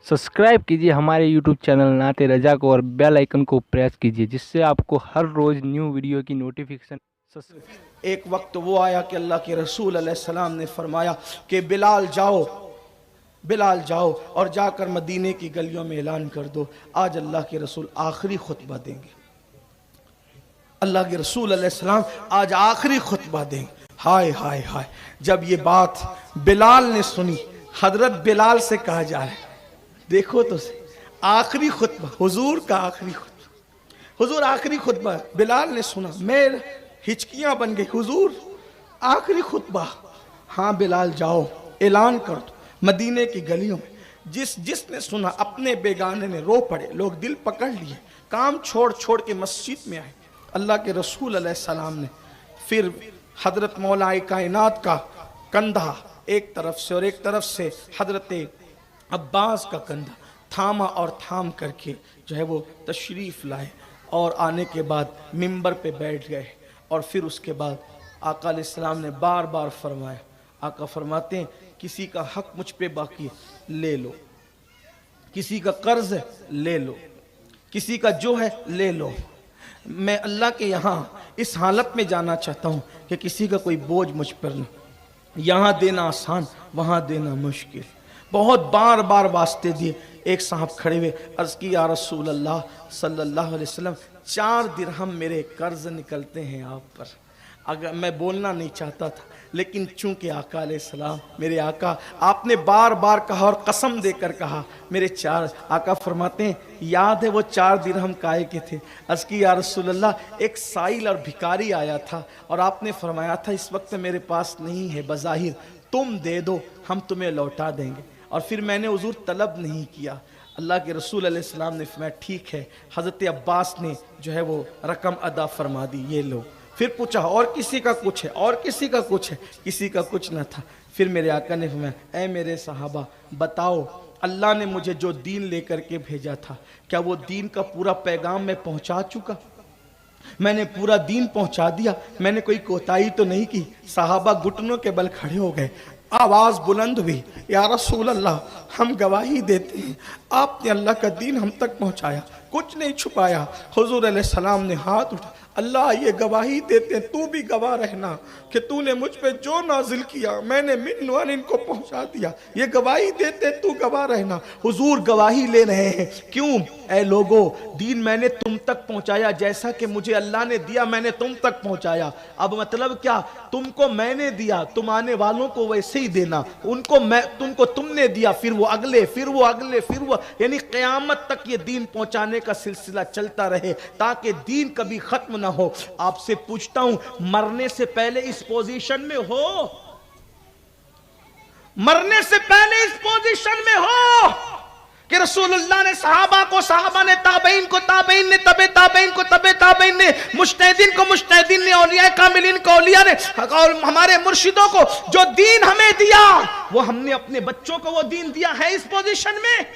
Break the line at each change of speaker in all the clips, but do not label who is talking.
Subscribe कीजिए हमारे YouTube channel नाते रजा को और बेल आइकन को प्रेस कीजिए जिससे आपको हर रोज़ न्यू वीडियो की नोटिफिकेशन।
एक वक्त वो आया कि अल्लाह के रसूल अलैहिस्सलाम ने फरमाया कि बिलाल जाओ और जाकर मदीने की गलियों में ऐलान कर दो, आज अल्लाह के रसूल आखिरी खुतबा देंगे। अल्लाह के रसूल अलैहिस्सलाम आज आखिरी खुतबा देंगे। हाय हाय हाय, जब ये बात बिलाल ने सुनी, हजरत बिलाल से कहा जा रहा है, देखो तो सही, आखिरी खुतबा, हुजूर का आखिरी खुतबा, हुजूर आखिरी खुतबा। बिलाल ने सुना, मैं हिचकियां बन गई, हुजूर आखिरी खुतबा। हाँ बिलाल जाओ, ऐलान कर दो मदीने की गलियों में। जिसने सुना अपने बेगाने ने रो पड़े, लोग दिल पकड़ लिए, काम छोड़ छोड़ के मस्जिद में आए। अल्लाह के रसूल अलैहिस्सलाम ने फिर हजरत मौला कायनात का कंधा एक तरफ से और एक तरफ से हजरत अब्बास का कंधा थामा और थाम करके जो है वो तशरीफ़ लाए और आने के बाद मिंबर पे बैठ गए। और फिर उसके बाद आका अलैहिस्सलाम ने बार बार फरमाया, आका फरमाते हैं किसी का हक मुझ पे बाकी है ले लो, किसी का कर्ज है ले लो, किसी का जो है ले लो। मैं अल्लाह के यहाँ इस हालत में जाना चाहता हूँ कि किसी का कोई बोझ मुझ पर नहीं, यहाँ देना आसान वहाँ देना मुश्किल। बहुत बार बार वास्ते दिए। एक साहब खड़े हुए, अर्ज़ की या रसूल अल्लाह सल्लल्लाहु अलैहि वसल्लम 4 दिरहम मेरे कर्ज निकलते हैं आप पर। अगर मैं बोलना नहीं चाहता था, लेकिन चूंकि आका अलैहिस्सलाम मेरे आका, आपने बार बार कहा और कसम देकर कहा मेरे 4। आका फरमाते हैं याद है वो 4 दिरहम काहे के थे? अर्ज़ की या रसूल अल्लाह, एक साइल और भिखारी आया था और आपने फरमाया था इस वक्त मेरे पास नहीं है, बज़ाहिर तुम दे दो हम तुम्हें लौटा देंगे। और फिर मैंने हुजूर तलब नहीं किया। अल्लाह के रसूल अलैहिस्सलाम ने फरमाया ठीक है। हज़रत अब्बास ने जो है वो रकम अदा फरमा दी, ये लो। फिर पूछा और किसी का कुछ है, और किसी का कुछ है, किसी का कुछ न था। फिर मेरे आका ने फरमाया ऐ मेरे सहाबा बताओ, अल्लाह ने मुझे जो दीन लेकर के भेजा था, क्या वो दीन का पूरा पैगाम मैं पहुंचा चुका? मैंने पूरा दीन पहुंचा दिया, मैंने कोई कोताही तो नहीं की? सहाबा घुटनों के बल खड़े हो गए, आवाज बुलंद हुई, या रसूल अल्लाह हम गवाही देते हैं आपने अल्लाह का दीन हम तक पहुंचाया, कुछ नहीं छुपाया। हुजूर अलैहिस्सलाम ने हाथ उठा, अल्लाह ये गवाही देते हैं, तू भी गवाह रहना कि तूने मुझ पे जो नाजिल किया मैंने मिन इनको पहुंचा दिया। ये गवाही देते तू गवाह रहना। हुजूर गवाही ले रहे हैं, क्यों? ऐ लोगो, दीन मैंने तुम तक पहुंचाया, जैसा कि मुझे अल्लाह ने दिया मैंने तुम तक पहुंचाया। अब मतलब क्या? तुमको मैंने दिया, तुम आने वालों को वैसे ही देना। उनको मैं, तुमको तुमने दिया, फिर वो अगले, फिर वो अगले, फिर वो, यानी क़यामत तक ये दीन पहुंचाने का सिलसिला चलता रहे ताकि दीन कभी खत्म ना हो। आपसे पूछता हूं, मरने से पहले इस पोजीशन में हो? मरने से पहले इस पोजीशन में हो कि रसूलुल्लाह ने सहाबा को, सहाबा ने ताबईन को, ताबईन ने तबे ताबईन को, तबे ताबईन ने मुज्तहिदीन को, मुज्तहिदीन ने औलिया कामिलीन को, औलिया ने, और हमारे मुर्शिदों को जो दीन हमें दिया वो हमने अपने बच्चों को वो दीन दिया है इस पोजीशन में?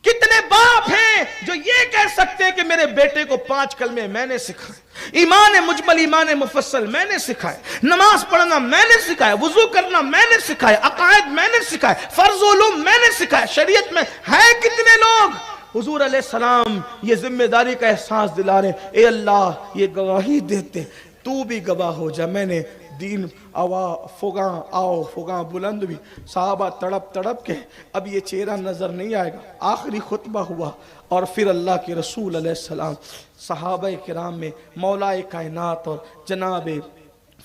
कितने बाप हैं जो ये कह सकते हैं कि मेरे बेटे को 5 कलमे मैंने सिखाए, ईमान मुजमल ईमान मुफस्सल मैंने सिखाए, नमाज पढ़ना मैंने सिखाया, वुजू करना मैंने सिखाया, अकायद मैंने सिखाए, फर्ज उलूम मैंने सिखाया। शरीयत में है कितने लोग हुजूर अलैहिस्सलाम ये जिम्मेदारी का एहसास दिला रहे, ए अल्लाह ये गवाही देते, तू भी गवाह हो जा, मैंने दीन आवा फुगा आओ फुगा बुलंद भी। साहबा तड़प तड़प के, अब ये चेहरा नजर नहीं आएगा। आखिरी खुतबा हुआ और फिर अल्लाह के रसूल अलैहिस्सलाम सहाबा किराम में मौलाए कायनात और जनाब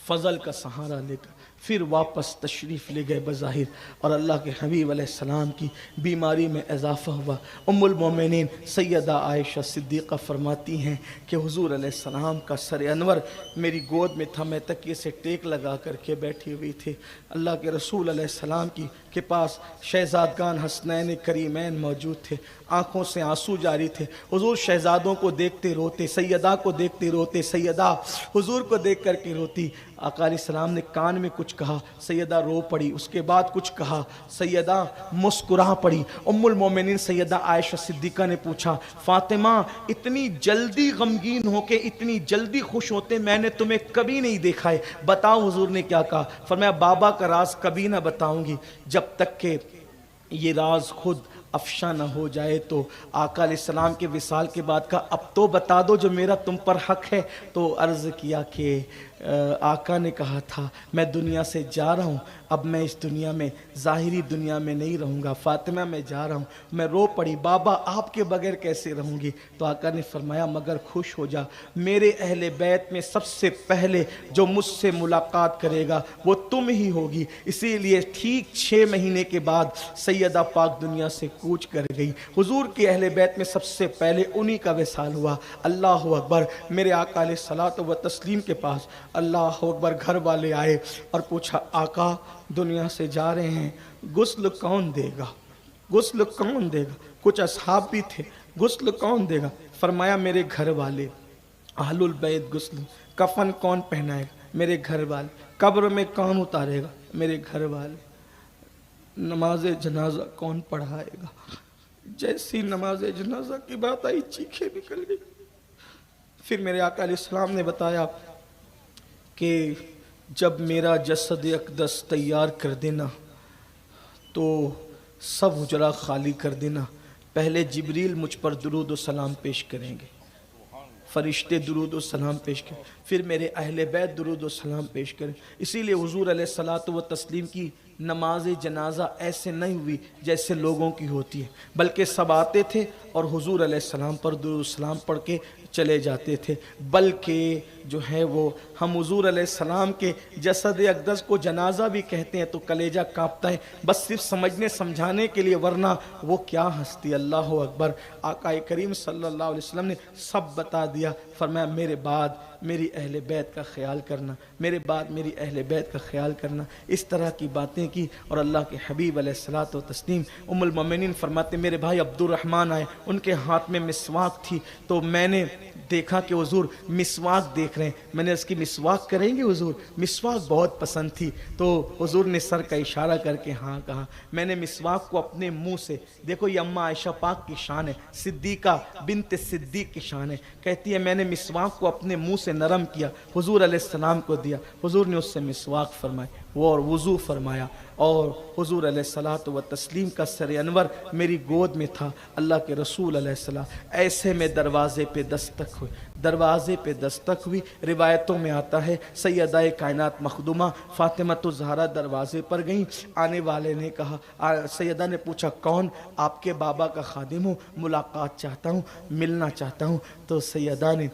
फजल का सहारा लेकर फिर वापस तशरीफ़ ले गए बज़ाहिर, और अल्लाह के हबीब अलैहिस्सलाम की बीमारी में इजाफ़ा हुआ। उम्मुल मोमिनीन सैयदा आयशा सिद्दीक़ा फरमाती हैं कि हुज़ूर अलैहिस्सलाम का सर अनवर मेरी गोद में था, मैं तकिए से टेक लगा करके बैठी हुई थी। अल्लाह के रसूल अलैहिस्सलाम के पास शहज़ादगान हसनैन करीमैन मौजूद थे, आँखों से आंसू जारी थे। हुजूर शहज़ादों को देखते रोते, सैयदा को देखते रोते, सैयदा हुजूर को देख करके रोती। आका अलैहिस्सलाम ने कान में कुछ कहा, सैयदा रो पड़ी, उसके बाद कुछ कहा, सैयदा मुस्कुरा पड़ी। उम्मुल मोमिनीन सैयदा आयशा सिद्दीक़ा ने पूछा, फातिमा इतनी जल्दी गमगीन होके इतनी जल्दी खुश होते मैंने तुम्हें कभी नहीं देखा है, बताओ हुजूर ने क्या कहा? फरमाया बाबा का राज कभी ना बताऊंगी जब तक के ये राज खुद افشا نہ ہو جائے تو آقا علیہ السلام کے وصال کے بعد کا اب تو بتا دو جو میرا تم پر حق ہے. تو عرض کیا کہ آقا نے کہا تھا میں دنیا سے جا رہا ہوں, اب میں اس دنیا میں ظاہری دنیا میں نہیں رہوں گا. فاطمہ میں جا رہا ہوں. میں رو پڑی, بابا آپ کے بغیر کیسے رہوں گی؟ تو آقا نے فرمایا مگر خوش ہو جا, میرے اہل بیت میں سب سے پہلے جو مجھ سے ملاقات کرے گا وہ تم ہی ہوگی. اسی لیے ٹھیک 6 مہینے کے بعد سیدہ پاک دنیا سے کوچ کر گئی. حضور کے اہل بیت میں سب سے پہلے انہی کا وصال ہوا. اللہ اکبر. میرے آقا علیہ الصلوۃ والتسلیم کے پاس اللہ اکبر گھر والے آئے اور پوچھا آقا دنیا سے جا رہے ہیں, غسل کون دے گا؟ غسل کون دے گا؟ کچھ اصحاب بھی تھے, غسل کون دے گا؟ فرمایا میرے گھر والے. اہل البیت غسل. کفن کون پہنائے گا؟ میرے گھر والے. قبر میں کون اتارے گا؟ میرے گھر والے. نماز جنازہ کون پڑھائے گا؟ جیسی نماز جنازہ کی بات آئی چیخیں نکل گئی. پھر میرے آقا علیہ السلام نے بتایا کہ جب میرا جسد اقدس تیار کر دینا تو سب حجرہ خالی کر دینا. پہلے جبریل مجھ پر درود و سلام پیش کریں گے, فرشتے درود و سلام پیش کریں, پھر میرے اہل بیت درود و سلام پیش کریں. اسی لیے حضور علیہ الصلوۃ والتسلیم کی نماز جنازہ ایسے نہیں ہوئی جیسے لوگوں کی ہوتی ہے, بلکہ سب آتے تھے اور حضور علیہ السلام پر درود و سلام پڑھ کے چلے جاتے تھے. بلکہ جو ہے وہ ہم حضور علیہ السلام کے جسد اقدس کو جنازہ بھی کہتے ہیں تو کلیجہ کانپتا ہے, بس صرف سمجھنے سمجھانے کے لیے, ورنہ وہ کیا ہستی. اللہ اکبر. آقا کریم صلی اللہ علیہ وسلم نے سب بتا دیا. فرمایا میرے بعد میری اہل بیت کا خیال کرنا, میرے بعد میری اہل بیت کا خیال کرنا. اس طرح کی باتیں کی اور اللہ کے حبیب علیہ الصلوۃ والتسلیم ام المومنین فرماتے میرے بھائی عبد الرحمن آئے, ان کے ہاتھ میں مسواک تھی تو میں نے دیکھا کہ حضور مسواک دیکھ رہے ہیں. میں نے اس کی مسواک کریں گے حضور؟ مسواک بہت پسند تھی. تو حضور نے سر کا اشارہ کر کے ہاں کہا. میں نے مسواک کو اپنے منہ سے, دیکھو یہ اماں عائشہ پاک کی شان ہے, صدیقہ بنت صدیق کی شان ہے, کہتی ہے میں نے مسواک کو اپنے منہ سے نرم کیا, حضور علیہ السلام کو دیا. حضور نے اس سے مسواک فرمائی وہ اور وضو فرمایا, اور حضور علیہ الصلوۃ والتسلیم کا سر انور میری گود میں تھا. اللہ کے رسول علیہ السلام ایسے میں دروازے پہ دستک ہوئی, دروازے پہ دستک ہوئی. روایتوں میں آتا ہے سیدہ کائنات مخدومہ فاطمہ الزہرا دروازے پر گئیں. آنے والے نے کہا, سیدہ نے پوچھا کون؟ آپ کے بابا کا خادم ہوں, ملاقات چاہتا ہوں, ملنا چاہتا ہوں. تو سیدہ نے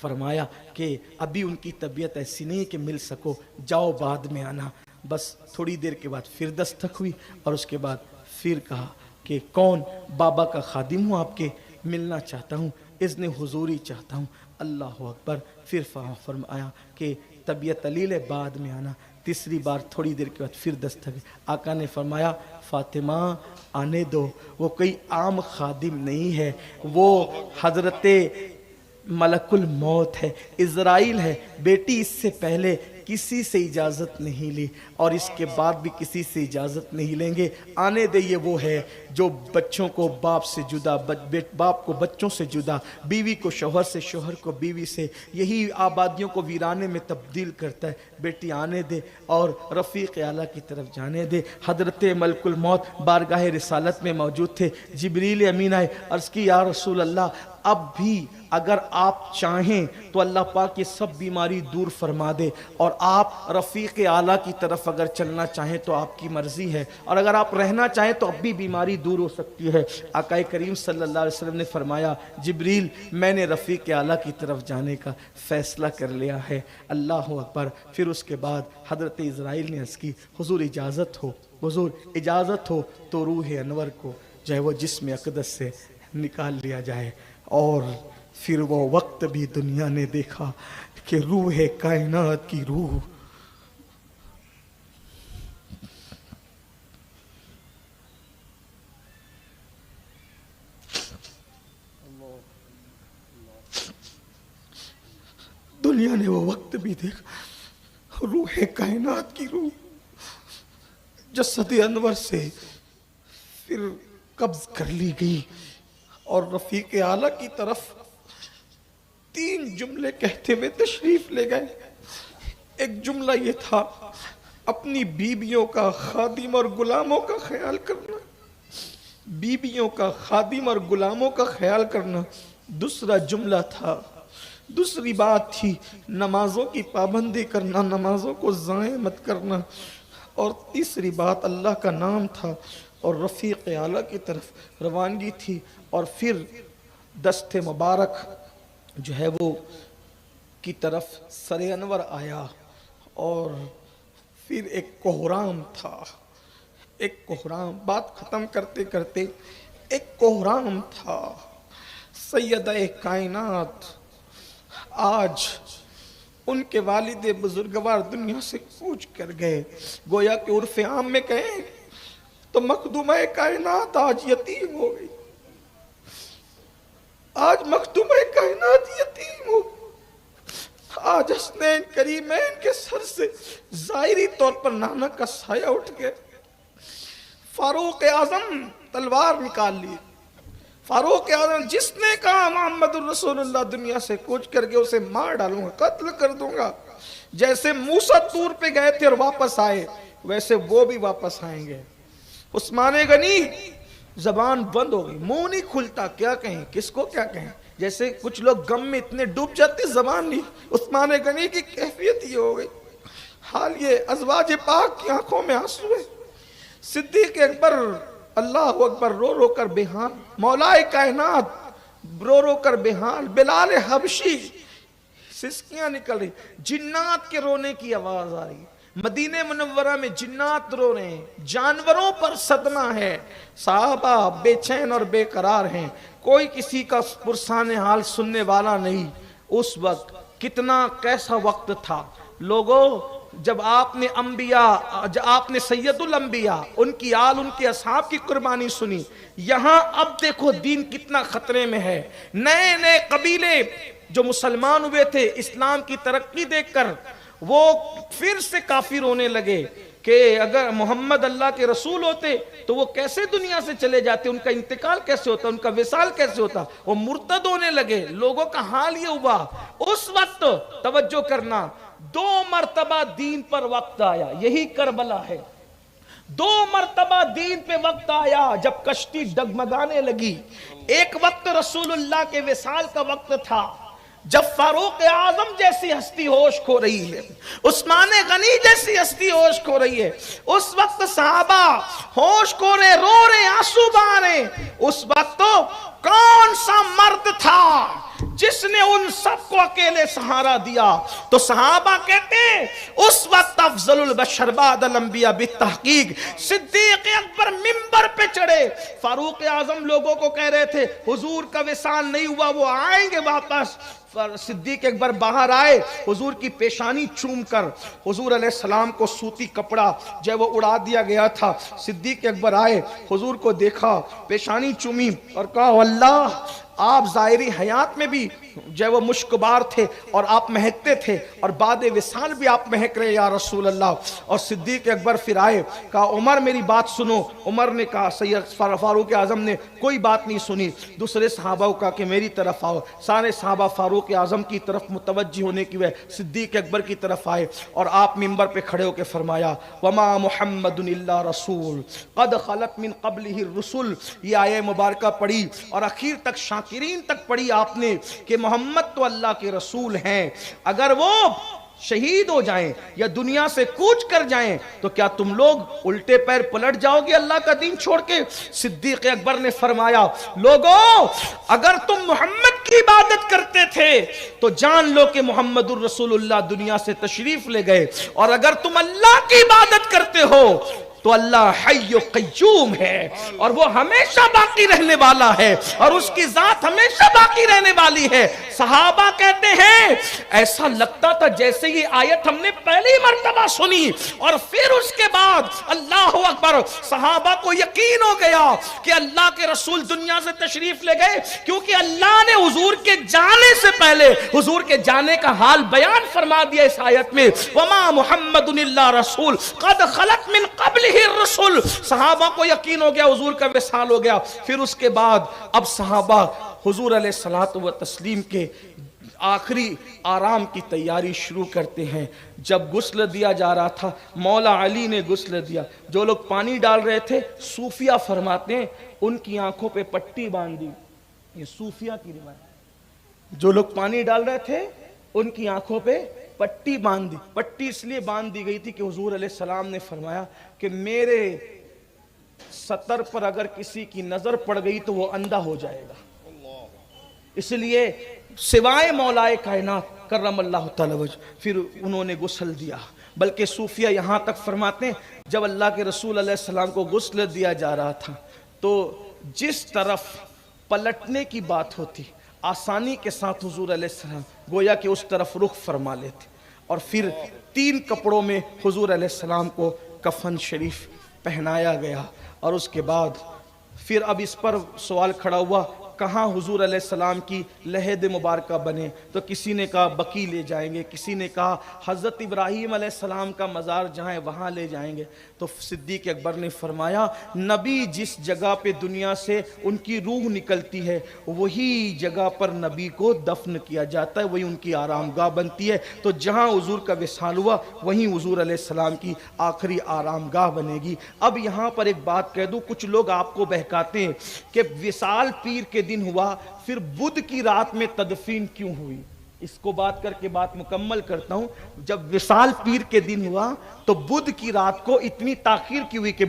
فرمایا کہ ابھی ان کی طبیعت ایسی نہیں کہ مل سکو, جاؤ بعد میں آنا. بس تھوڑی دیر کے بعد پھر دستک ہوئی اور اس کے بعد پھر کہا کہ کون؟ بابا کا خادم ہوں آپ کے, ملنا چاہتا ہوں, اذن حضوری چاہتا ہوں. اللہ اکبر. پھر فرمایا کہ طبیعت علیل ہے بعد میں آنا. تیسری بار تھوڑی دیر کے بعد پھر دستک. آقا نے فرمایا فاطمہ آنے دو, وہ کوئی عام خادم نہیں ہے, وہ حضرت ملک الموت ہے, عزرائیل ہے. بیٹی اس سے پہلے کسی سے اجازت نہیں لی اور اس کے بعد بھی کسی سے اجازت نہیں لیں گے. آنے دے, یہ وہ ہے جو بچوں کو باپ سے جدا, باپ کو بچوں سے جدا, بیوی کو شوہر سے, شوہر کو بیوی سے, یہی آبادیوں کو ویرانے میں تبدیل کرتا ہے. بیٹی آنے دے اور رفیق اعلیٰ کی طرف جانے دے. حضرت ملک الموت بارگاہ رسالت میں موجود تھے. جبریل امین آئے, عرض کی یا رسول اللہ اب بھی اگر آپ چاہیں تو اللہ پاک یہ سب بیماری دور فرما دے, اور آپ رفیق اعلیٰ کی طرف اگر چلنا چاہیں تو آپ کی مرضی ہے, اور اگر آپ رہنا چاہیں تو اب بھی بیماری دور ہو سکتی ہے. آقا کریم صلی اللہ علیہ وسلم نے فرمایا جبریل میں نے رفیق اعلیٰ کی طرف جانے کا فیصلہ کر لیا ہے. اللہ اکبر. پھر اس کے بعد حضرت اسرائیل نے عرض کی حضور اجازت ہو, حضور اجازت ہو تو روح انور کو جو ہے وہ جسم اقدس سے نکال لیا جائے. اور پھر وہ وقت بھی دنیا نے دیکھا کہ روح کائنات کی روح دنیا نے وہ وقت بھی دیکھا, روح کائنات کی روح جسد انور سے پھر قبض کر لی گئی اور رفیق اعلیٰ کی طرف 3 جملے کہتے ہوئے تشریف لے گئے. ایک جملہ یہ تھا اپنی بیویوں کا, خادم اور غلاموں کا خیال کرنا. बीवियों का, खादिम और गुलामों का ख्याल करना दूसरा जुमला था। दूसरी बात थी नमाजों की पाबंदी करना, नमाजों को ज़ाय मत करना। और तीसरी बात अल्लाह का नाम था और रफ़ीक़ आला की तरफ रवानगी थी। और फिर दस्ते मुबारक जो है वो की तरफ सरे अनवर आया और फिर एक कोहराम था, एक कोहराम। बात ख़त्म करते करते एक कोहराम था। सैयद-ए कायनात आज उनके वालिद बुजुर्गवार दुनिया से कूच कर गए। गोया कि उर्फ़ आम में कहें तो मखदूम-ए कायनात आज यतीम हो गई। आज मखदूम-ए कायनात यतीम हो गई। आज हसनैन करीमैन के सर से ज़ाहिरी तौर पर नाना का साया उठ गया। फारूक आज़म तलवार निकाल ली। फारूक आज़म जिसने कहा मोहम्मद रसूलुल्लाह दुनिया से कूच कर गए उसे मार डालूंगा, कत्ल कर दूंगा। जैसे मूसा तूर पे गए थे और वापस आए वैसे वो भी वापस आएंगे। उस्मान गनी जबान बंद हो गई, मुंह नहीं खुलता, क्या कहें, किसको क्या कहें। जैसे कुछ लोग गम में इतने डूब जाते जबान नहीं। उस्मान गनी की कैफियत ये हो गई। हाल ये अज़वाज पाक की आंखों में आंसू है। सिद्दीक़ अकबर अल्लाह अकबर रो रो कर बेहाल, मौलाए कायनात रो रो कर बेहाल, बिलाल हबशी सिसकियां निकल रही, जिन्नात के रोने की आवाज आ रही। मदीने मुनव्वरा में जिन्नात रो रहे हैं, जानवरों पर सदमा है, साहबा बेचैन और बेकरार हैं, कोई किसी का पुरसाने हाल सुनने वाला नहीं। उस वक्त कितना कैसा वक्त था लोगों, जब आपने अंबिया, जब आपने सैयदुल अंबिया, उनकी आल, उनके असहाब की कुर्बानी सुनी। यहां अब देखो दीन कितना खतरे में है। नए नए कबीले जो मुसलमान हुए थे इस्लाम की तरक्की देखकर वो फिर से काफिर होने लगे कि अगर मोहम्मद अल्लाह के रसूल होते तो वो कैसे दुनिया से चले जाते, उनका इंतकाल कैसे होता, उनका विसाल कैसे होता। वो मुर्तद होने लगे। लोगों का हाल ये हुआ। उस वक्त तवज्जो करना, 2 मरतबा दीन पर वक्त आया, यही करबला है। 2 मरतबा दीन पे वक्त आया जब कश्ती डगमगाने लगी। एक वक्त रसूलुल्लाह के विसाल का वक्त था जब फारूक आजम जैसी हस्ती होश खो रही है, उस्मान गनी जैसी हस्ती होश खो रही है। उस वक्त सहाबा होश खो रहे, रो रहे, आंसू बहा रहे। उस वक्त तो कौन सा मर्द था जिसने उन सबको अकेले सहारा दिया? तो सहाबा कहते हैं उस वक्त अफजलुल बशर बादल अंबिया बितहकीक सिद्दीक अकबर मिंबर पे चढ़े। फारूक आजम लोगों को कह रहे थे हुजूर का विसाल नहीं हुआ, वो आएंगे वापस। सिद्दीक अकबर बाहर आए, हुजूर की पेशानी चूम कर, हुजूर अलैहिस्सलाम को सूती कपड़ा जो वो उड़ा दिया गया था। सिद्दीक अकबर आए, हुजूर को देखा, पेशानी चूमी और कहा अल्लाह आप ज़ाहिरी हयात में भी जो वो मुश्कबार थे और आप महकते थे और बाद विसाल भी आप महक रहे या रसूल अल्लाह। और सिद्दीक अकबर फिर आए, कहा उमर मेरी बात सुनो। उमर ने कहा, सैयद फारूक आजम ने कोई बात नहीं सुनी। दूसरे सहाबा को कहा कि मेरी तरफ आओ। सारे सहाबा फारूक आजम की तरफ मुतवज्जी होने की वजह सिद्दीक अकबर की तरफ आए और आप मिंबर पे खड़े होकर फरमाया वमा मुहम्मदुन इल्ला रसूल कद खलत मिन क़ब्लिहि रुसुल। ये आये मुबारका पढ़ी और आखिर तक शाकिरीन तक पढ़ी आपने कि मोहम्मद तो अल्लाह के रसूल हैं। अगर वो शहीद हो जाएं या दुनिया से कूच कर जाएं तो क्या तुम लोग उल्टे पैर पलट जाओगे अल्लाह का दीन छोड़ के? सिद्दीक अकबर ने फरमाया लोगों अगर तुम मोहम्मद की इबादत करते थे तो जान लो कि मोहम्मदुर रसूलुल्लाह दुनिया से तशरीफ ले गए, और अगर तुम अल्लाह की इबादत करते हो तो अल्लाह हय्य क़य्यूम है और वो हमेशा बाकी रहने वाला है और उसकी जात हमेशा बाकी रहने वाली है। सहाबा कहते हैं ऐसा लगता था जैसे ये आयत हमने पहली मर्तबा सुनी और फिर उसके बाद अल्लाह अकबर, सहाबा को यकीन हो गया कि अल्लाह के रसूल दुनिया से तशरीफ ले गए, क्योंकि अल्लाह ने हुजूर के जाने से पहले हुजूर के जाने का हाल बयान फरमा दिया इस आयत में, वमा मुहम्मदुन इल्ला रसूल कद खलत मिन क़ब्लिहि रसूल। सहाबा को यकीन हो गया हुजूर का विसाल हो गया। फिर उसके बाद अब सहाबा हुजूर अलैहिस्सलातु व तस्लीम के آخری آرام کی تیاری شروع کرتے ہیں. جب غسل دیا جا رہا تھا مولا علی نے غسل دیا. جو لوگ پانی ڈال رہے تھے صوفیہ فرماتے ہیں ان کی آنکھوں پہ پٹی باندھ دی. یہ صوفیہ کی روایت. جو لوگ پانی ڈال رہے تھے ان کی آنکھوں پہ پٹی باندھ دی. پٹی اس لیے باندھ دی گئی تھی کہ حضور علیہ السلام نے فرمایا کہ میرے سطر پر اگر کسی کی نظر پڑ گئی تو وہ اندھا ہو جائے گا. اس لیے سوائے مولائے کائنات کرم اللہ تعالی وجہ پھر انہوں نے غسل دیا. بلکہ صوفیہ یہاں تک فرماتے ہیں جب اللہ کے رسول علیہ السلام کو غسل دیا جا رہا تھا تو جس طرف پلٹنے کی بات ہوتی آسانی کے ساتھ حضور علیہ السلام گویا کہ اس طرف رخ فرما لیتے. اور پھر 3 کپڑوں میں حضور علیہ السلام کو کفن شریف پہنایا گیا. اور اس کے بعد پھر اب اس پر سوال کھڑا ہوا کہاں حضور علیہ السلام کی لحد مبارکہ بنے. تو کسی نے کہا بقیع لے جائیں گے, کسی نے کہا حضرت ابراہیم علیہ السلام کا مزار جہاں ہے وہاں لے جائیں گے. تو صدیق اکبر نے فرمایا نبی جس جگہ پہ دنیا سے ان کی روح نکلتی ہے وہی جگہ پر نبی کو دفن کیا جاتا ہے, وہی ان کی آرام گاہ بنتی ہے. تو جہاں حضور کا وصال ہوا وہیں حضور علیہ السلام کی آخری آرام گاہ بنے گی. اب یہاں پر ایک بات کہہ دوں, کچھ لوگ آپ کو بہکاتے ہیں کہ وصال پیر کے دن ہوا پھر بدھ کی رات میں تدفین کیوں ہوئی. اس کو بات کر کے بات مکمل کرتا ہوں. جب وصال پیر کے دن ہوا تو بدھ کی رات کو اتنی تاخیر کی ہوئی کہ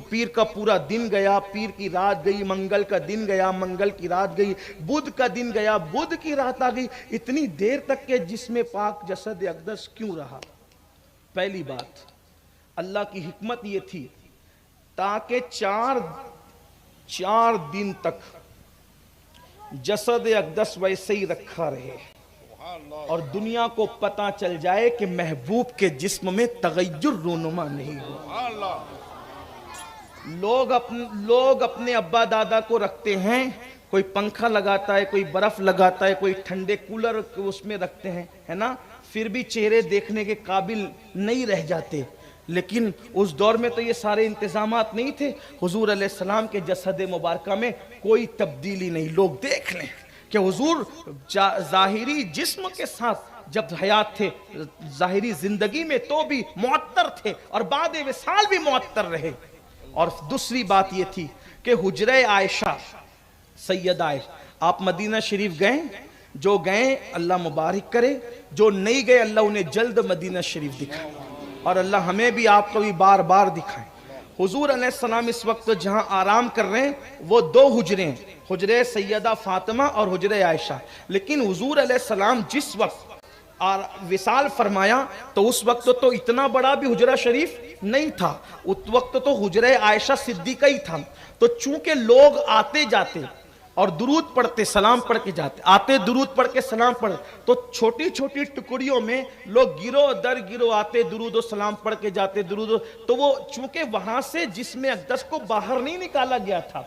پیر کا پورا دن گیا, پیر کی رات گئی, منگل کا دن گیا, منگل کی رات گئی, بدھ کا دن گیا, بدھ کی رات آ گئی. اتنی دیر تک کہ جسم پاک جسد اقدس کیوں رہا. پہلی بات اللہ کی حکمت یہ تھی تاکہ 4 دن تک جسد اقدس ویسے ہی رکھا رہے اور دنیا کو پتہ چل جائے کہ محبوب کے جسم میں تغیر رونما نہیں ہو. لوگ اپنے ابا دادا کو رکھتے ہیں, کوئی پنکھا لگاتا ہے, کوئی برف لگاتا ہے, کوئی ٹھنڈے کولر اس میں رکھتے ہیں, ہے نا, پھر بھی چہرے دیکھنے کے قابل نہیں رہ جاتے. لیکن اس دور میں تو یہ سارے انتظامات نہیں تھے. حضور علیہ السلام کے جسد مبارکہ میں کوئی تبدیلی نہیں. لوگ دیکھ لیں کہ حضور ظاہری جسم کے ساتھ جب حیات تھے, ظاہری زندگی میں تو بھی معطر تھے اور بعد وصال بھی معطر رہے. اور دوسری بات یہ تھی کہ حجرہ عائشہ سیدہ عائشہ, آپ مدینہ شریف گئے, جو گئے اللہ مبارک کرے, جو نہیں گئے اللہ انہیں جلد مدینہ شریف دکھائے اور اللہ ہمیں بھی آپ کو بھی بار بار دکھائیں. حضور علیہ السلام اس وقت جہاں آرام کر رہے ہیں وہ 2 حجرے ہیں, حجرہ سیدہ فاطمہ اور حجرہ عائشہ. لیکن حضور علیہ السلام جس وقت وصال فرمایا تو اس وقت تو اتنا بڑا بھی حجرہ شریف نہیں تھا, اس وقت تو حجرہ عائشہ صدیقہ ہی تھا. تو چونکہ لوگ آتے جاتے اور درود پڑھتے سلام پڑھ کے جاتے, آتے درود پڑھ کے سلام پڑھ, تو چھوٹی چھوٹی ٹکڑیوں میں لوگ گروہ در گروہ آتے, درود و سلام پڑھ کے جاتے, تو وہ چونکہ وہاں سے جسم اقدس کو باہر نہیں نکالا گیا تھا,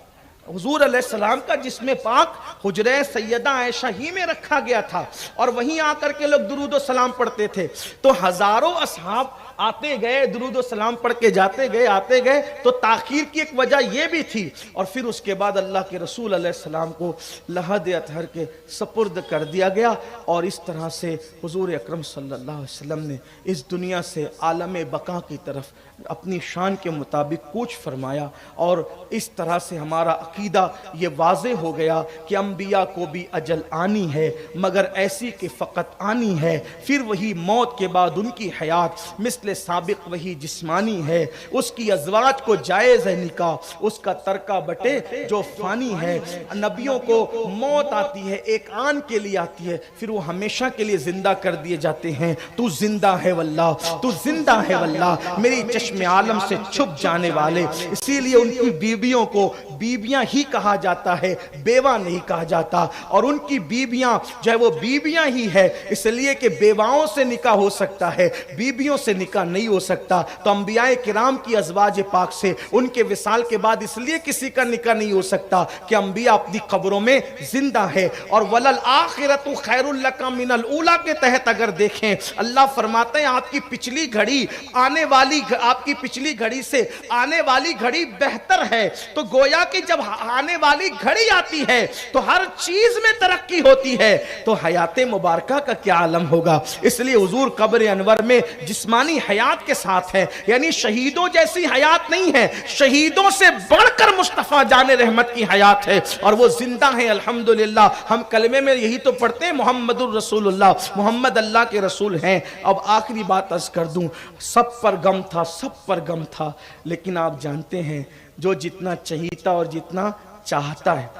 حضور علیہ السلام کا جسم پاک حجرہ سیدہ عائشہ ہی میں رکھا گیا تھا اور وہیں آ کر کے لوگ درود و سلام پڑھتے تھے. تو ہزاروں اصحاب آتے گئے, درود و سلام پڑھ کے جاتے گئے, آتے گئے. تو تاخیر کی ایک وجہ یہ بھی تھی. اور پھر اس کے بعد اللہ کے رسول علیہ السلام کو لحد اطہر کے سپرد کر دیا گیا اور اس طرح سے حضور اکرم صلی اللہ علیہ وسلم نے اس دنیا سے عالم بقا کی طرف اپنی شان کے مطابق کوچ فرمایا. اور اس طرح سے ہمارا عقیدہ یہ واضح ہو گیا کہ انبیاء کو بھی اجل آنی ہے, مگر ایسی کہ فقط آنی ہے. پھر وہی موت کے بعد ان کی حیات مثل سابق وہی جسمانی ہے. اس کی ازواج کو جائز ہے نکاح, اس کا ترکہ بٹے جو فانی ہے. نبیوں کو موت آتی ہے, ایک آن کے لیے آتی ہے, پھر وہ ہمیشہ کے لیے زندہ کر دیے جاتے ہیں. تو زندہ ہے واللہ, تو زندہ ہے واللہ, میری چشم عالم سے چھپ جانے والے. اسی لیے ان کی بیویوں کو بیویاں ہی کہا جاتا ہے, بیوہ نہیں کہا جاتا. اور ان کی بیویاں جو ہے وہ بیویاں ہی ہے, اس لیے کہ بیواؤں سے نکاح ہو سکتا ہے, بیویوں سے نکاح का नहीं हो सकता। तो अंबिया किराम की अज़वाज पाक से उनके विसाल के बाद इसलिए किसी का निकाह नहीं हो सकता कि अंबिया अपनी कब्रों में जिंदा है। और वलल आखिरतु खैरुल लका मिनल ऊला के तहत अगर देखें, अल्लाह फरमाते हैं आपकी पिछली घड़ी आपकी पिछली घड़ी से आने वाली घड़ी बेहतर है। तो गोया कि जब आने वाली घड़ी आती है तो हर चीज में तरक्की होती है, तो हयात मुबारका का क्या आलम होगा। इसलिए हुजूर कब्र अनवर में जिस्मानी हयात के साथ है, यानी शहीदों जैसी हयात नहीं है, शहीदों से बढ़कर मुस्तफा जाने रहमत की हयात है और वो जिंदा है अल्हम्दुलिल्लाह। हम कलमे में यही तो पढ़ते हैं मुहम्मदुर रसूलुल्लाह, मोहम्मद अल्लाह के रसूल हैं। अब आखिरी बात अर्ज कर दूं, सब पर गम था, सब पर गम था, लेकिन आप जानते हैं जो जितना चहीता और जितना चाहता है,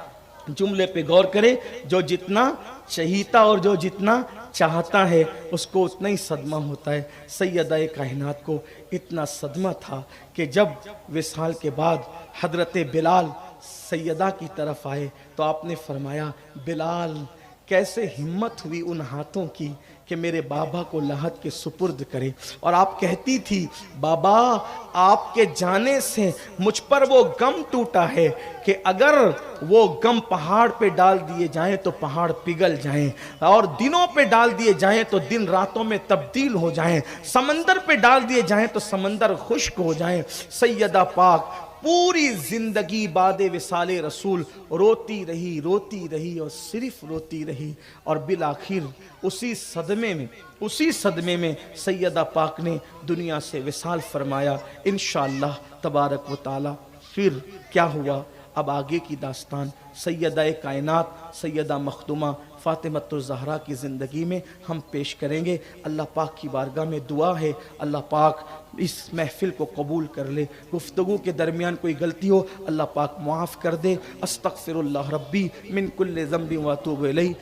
जुमले पे गौर करें, जो जितना चहीता और जो जितना चाहता है उसको उतना ही सदमा होता है। सैयदा कायनात को इतना सदमा था कि जब विसाल के बाद हजरत बिलाल सैयदा की तरफ आए तो आपने फरमाया, बिलाल कैसे हिम्मत हुई उन हाथों की कि मेरे बाबा को लहद के सुपुर्द करे। और आप कहती थी, बाबा आपके जाने से मुझ पर वो गम टूटा है कि अगर वो गम पहाड़ पे डाल दिए जाएं तो पहाड़ पिघल जाएं, और दिनों पे डाल दिए जाएं तो दिन रातों में तब्दील हो जाएं, समंदर पे डाल दिए जाएं तो समंदर खुश्क हो जाएं। सैयदा पाक पूरी जिंदगी बादे विसाले रसूल रोती रही और सिर्फ रोती रही, और बिल आखिर उसी सदमे में सैयदा पाक ने दुनिया से विसाल फरमाया। इंशाअल्लाह तबारक व ताला फिर क्या हुआ, अब आगे की दास्तान सैयदा कायनात सैयदा मखदूमा फातिमतुज़ ज़हरा की ज़िंदगी में हम पेश करेंगे। अल्लाह पाक की बारगाह में दुआ है, अल्लाह पाक इस महफिल को कबूल कर ले। गुफ्तगू के दरमियान कोई गलती हो अल्लाह पाक मुआफ़ कर दे। अस्तग़फिरुल्लाह रब्बी मिन कुल्लि ज़ंबिन व अतूबु इलैह।